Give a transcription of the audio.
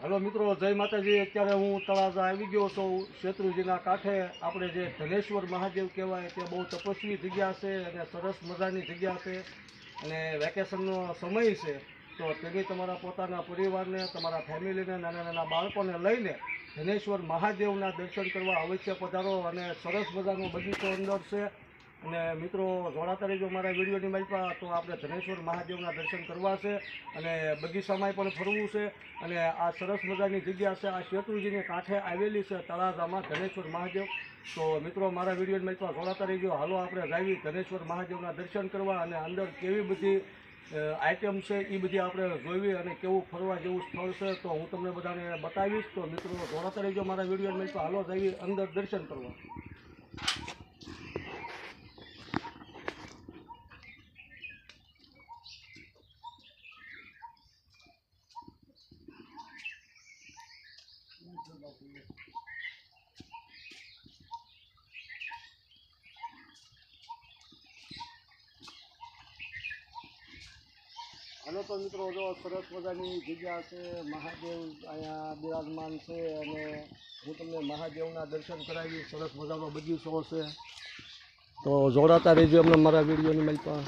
હાલો મિત્રો, જય માતાજી। અત્યારે હું તળાજા આવી ગયો છું। શેત્રુંજીના કાંઠે આપણે જે ધનેશ્વર મહાદેવ કહેવાય તે બહુ તપસ્વી જગ્યા છે અને સરસ મજાની જગ્યા છે અને વેકેશનનો સમય છે, તો તમે તમારા પોતાના પરિવારને, તમારા ફેમિલીને, નાના નાના બાળકોને લઈને ધનેશ્વર મહાદેવના દર્શન કરવા અવશ્ય પધારો અને સરસ મજાનો બગીચો અંદર છે। અને મિત્રો, જોડાતા રહેજો મારા વિડીયોની માલિકા। તો આપણે ધનેશ્વર મહાદેવના દર્શન કરવા છે અને બગીચામાં પણ ફરવું છે અને આ સરસ મજાની જગ્યા છે, આ શેત્રુંજીને કાંઠે આવેલી છે તળાજામાં ધનેશ્વર મહાદેવ। તો મિત્રો, મારા વિડીયોની માલિકા જોડાતા રહેજો। હાલો આપણે જાવી ધનેશ્વર મહાદેવના દર્શન કરવા અને અંદર કેવી બધી આઈટમ છે એ બધી આપણે જોઈવી અને કેવું ફરવા જેવું સ્થળ છે તો હું તમને બધાને બતાવીશ। તો મિત્રો, જોડાતા રહેજો મારા વિડીયોની માલિકા। હાલો જાવી અંદર દર્શન કરવા। હાલો તો મિત્રો, જો સરસ મજાની જગ્યા છે, મહાદેવ અહીંયા બિરાજમાન છે અને હું તમને મહાદેવના દર્શન કરાવી। સરસ મજાનો બગીચો છે, તો જોડાતા રહેજો અમને મારા વિડીયોની માલિકા।